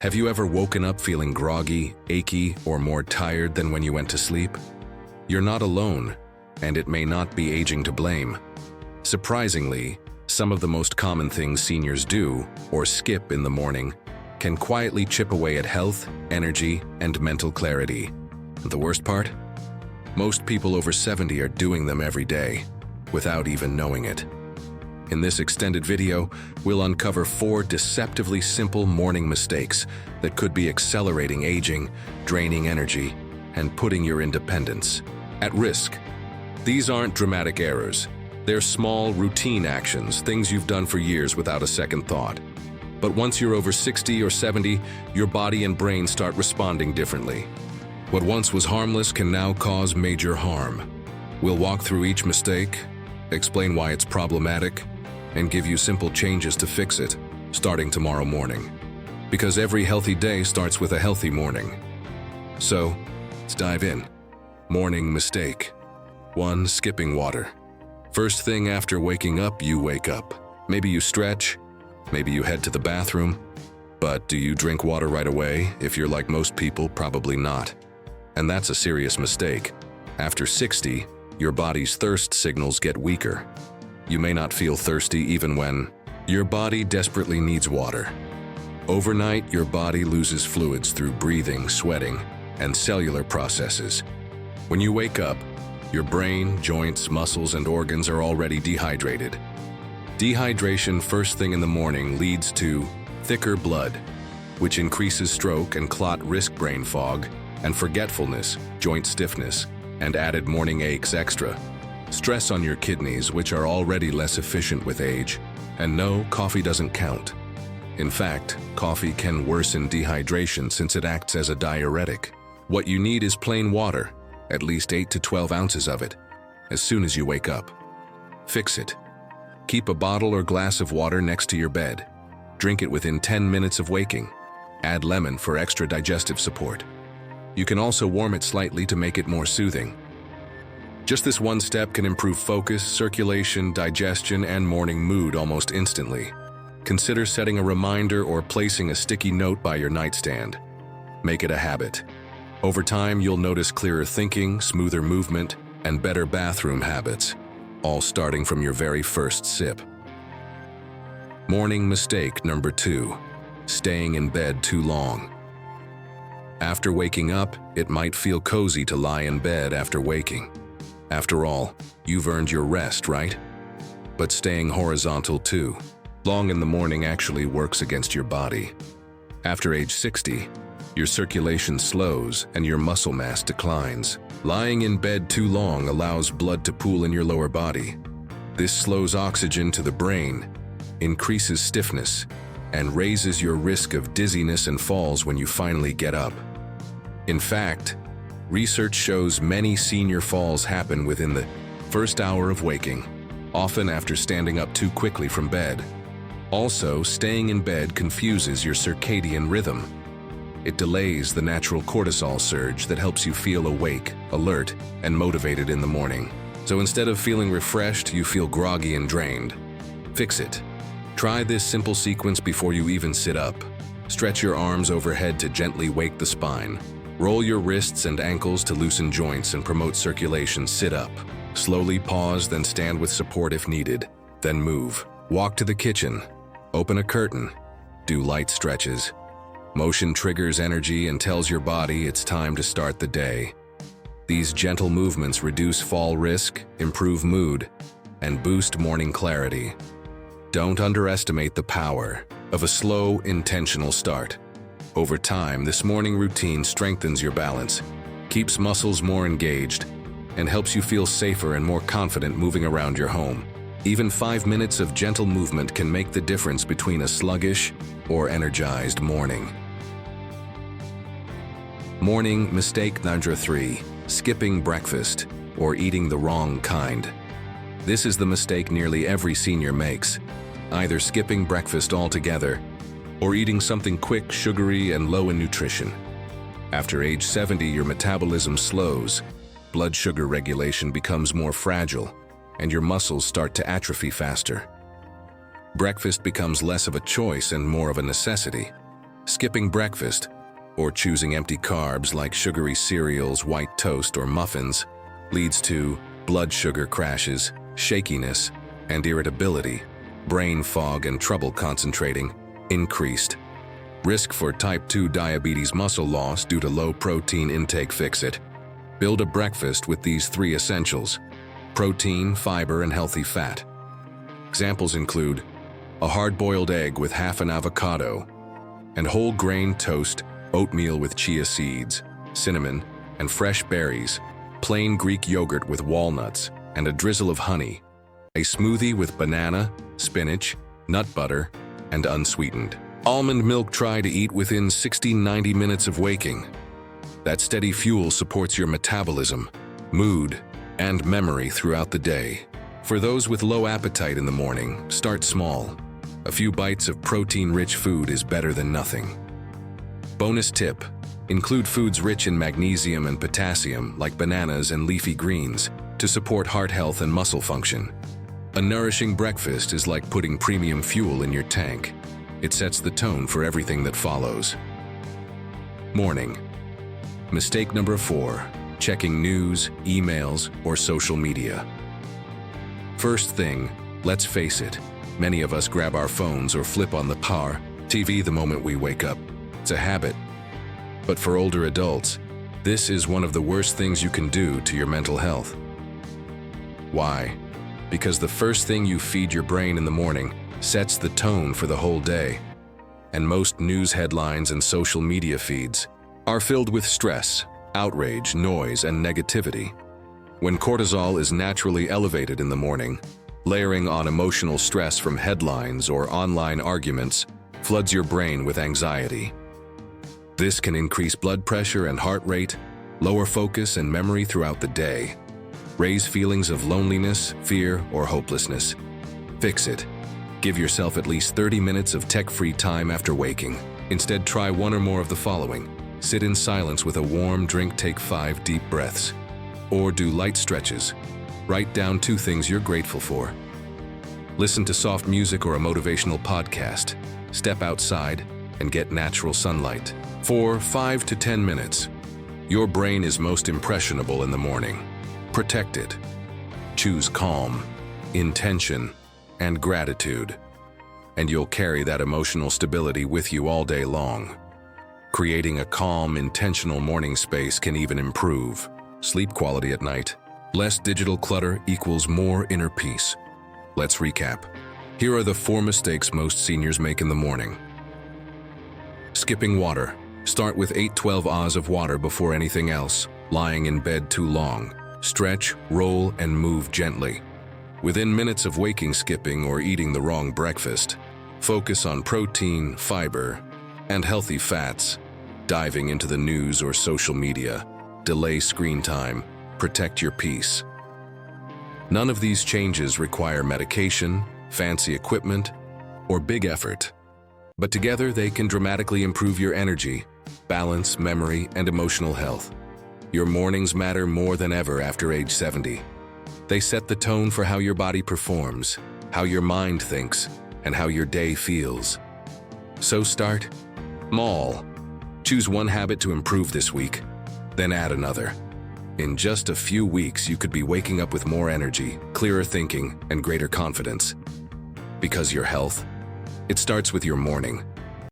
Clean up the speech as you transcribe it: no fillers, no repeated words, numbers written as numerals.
Have you ever woken up feeling groggy, achy, or more tired than when you went to sleep? You're not alone, and it may not be aging to blame. Surprisingly, some of the most common things seniors do, or skip in the morning, can quietly chip away at health, energy, and mental clarity. The worst part? Most people over 70 are doing them every day, without even knowing it. In this extended video, we'll uncover 4 deceptively simple morning mistakes that could be accelerating aging, draining energy, and putting your independence at risk. These aren't dramatic errors. They're small, routine actions, things you've done for years without a second thought. But once you're over 60 or 70, your body and brain start responding differently. What once was harmless can now cause major harm. We'll walk through each mistake, explain why it's problematic, and give you simple changes to fix it, starting tomorrow morning. Because every healthy day starts with a healthy morning. So, let's dive in. Morning mistake. 1. Skipping water. First thing after waking up, you wake up. Maybe you stretch, maybe you head to the bathroom, but do you drink water right away? If you're like most people, probably not. And that's a serious mistake. After 60, your body's thirst signals get weaker. You may not feel thirsty even when your body desperately needs water. Overnight, your body loses fluids through breathing, sweating, and cellular processes. When you wake up, your brain, joints, muscles, and organs are already dehydrated. Dehydration first thing in the morning leads to thicker blood, which increases stroke and clot risk, brain fog, and forgetfulness, joint stiffness, and added morning aches extra. Stress on your kidneys, which are already less efficient with age. And no, coffee doesn't count. In fact, coffee can worsen dehydration since it acts as a diuretic. What you need is plain water, at least 8 to 12 ounces of it, as soon as you wake up. Fix it. Keep a bottle or glass of water next to your bed. Drink it within 10 minutes of waking. Add lemon for extra digestive support. You can also warm it slightly to make it more soothing. Just this one step can improve focus, circulation, digestion, and morning mood almost instantly. Consider setting a reminder or placing a sticky note by your nightstand. Make it a habit. Over time, you'll notice clearer thinking, smoother movement, and better bathroom habits, all starting from your very first sip. Morning mistake number 2, staying in bed too long. After waking up, it might feel cozy to lie in bed after waking. After all, you've earned your rest, right? But staying horizontal too long in the morning actually works against your body. After age 60, your circulation slows and your muscle mass declines. Lying in bed too long allows blood to pool in your lower body. This slows oxygen to the brain, increases stiffness, and raises your risk of dizziness and falls when you finally get up. In fact, research shows many senior falls happen within the first hour of waking, often after standing up too quickly from bed. Also, staying in bed confuses your circadian rhythm. It delays the natural cortisol surge that helps you feel awake, alert, and motivated in the morning. So instead of feeling refreshed, you feel groggy and drained. Fix it. Try this simple sequence before you even sit up. Stretch your arms overhead to gently wake the spine. Roll your wrists and ankles to loosen joints and promote circulation. Sit up. Slowly pause, then stand with support if needed. Then move. Walk to the kitchen. Open a curtain. Do light stretches. Motion triggers energy and tells your body it's time to start the day. These gentle movements reduce fall risk, improve mood, and boost morning clarity. Don't underestimate the power of a slow, intentional start. Over time, this morning routine strengthens your balance, keeps muscles more engaged, and helps you feel safer and more confident moving around your home. Even 5 minutes of gentle movement can make the difference between a sluggish or energized morning. Morning mistake number 3, skipping breakfast or eating the wrong kind. This is the mistake nearly every senior makes, either skipping breakfast altogether or eating something quick, sugary, and low in nutrition. After age 70, your metabolism slows, blood sugar regulation becomes more fragile, and your muscles start to atrophy faster. Breakfast becomes less of a choice and more of a necessity. Skipping breakfast, or choosing empty carbs like sugary cereals, white toast, or muffins, leads to blood sugar crashes, shakiness, and irritability, brain fog and trouble concentrating, increased. Risk for type 2 diabetes, muscle loss due to low protein intake. Fix it. Build a breakfast with these 3 essentials: protein, fiber, and healthy fat. Examples include a hard-boiled egg with half an avocado, and whole grain toast, oatmeal with chia seeds, cinnamon, and fresh berries, plain Greek yogurt with walnuts and a drizzle of honey, a smoothie with banana, spinach, nut butter, and unsweetened almond milk. Try to eat within 60-90 minutes of waking. That steady fuel supports your metabolism, mood, and memory throughout the day. For those with low appetite in the morning, start small. A few bites of protein-rich food is better than nothing. Bonus tip: include foods rich in magnesium and potassium, like bananas and leafy greens, to support heart health and muscle function. A nourishing breakfast is like putting premium fuel in your tank. It sets the tone for everything that follows. Morning. Mistake number 4: checking news, emails, or social media. First thing, let's face it, many of us grab our phones or flip on the TV the moment we wake up. It's a habit. But for older adults, this is one of the worst things you can do to your mental health. Why? Because the first thing you feed your brain in the morning sets the tone for the whole day. And most news headlines and social media feeds are filled with stress, outrage, noise, and negativity. When cortisol is naturally elevated in the morning, layering on emotional stress from headlines or online arguments floods your brain with anxiety. This can increase blood pressure and heart rate, lower focus and memory throughout the day, raise feelings of loneliness, fear, or hopelessness. Fix it. Give yourself at least 30 minutes of tech-free time after waking. Instead, try one or more of the following. Sit in silence with a warm drink, take 5 deep breaths. Or do light stretches. Write down 2 things you're grateful for. Listen to soft music or a motivational podcast. Step outside and get natural sunlight. For 5 to 10 minutes. Your brain is most impressionable in the morning. Protect it. Choose calm, intention, and gratitude, and you'll carry that emotional stability with you all day long. Creating a calm, intentional morning space can even improve sleep quality at night. Less digital clutter equals more inner peace. Let's recap. Here are the 4 mistakes most seniors make in the morning. Skipping water. Start with 8-12 ahs of water before anything else. Lying in bed too long. Stretch, roll, and move gently. Within minutes of waking, skipping or eating the wrong breakfast. Focus on protein, fiber, and healthy fats. Diving into the news or social media. Delay screen time. Protect your peace. None of these changes require medication, fancy equipment, or big effort. But together they can dramatically improve your energy, balance, memory, and emotional health. Your mornings matter more than ever after age 70. They set the tone for how your body performs, how your mind thinks, and how your day feels. So start small. Choose one habit to improve this week, then add another. In just a few weeks, you could be waking up with more energy, clearer thinking, and greater confidence. Because your health, it starts with your morning.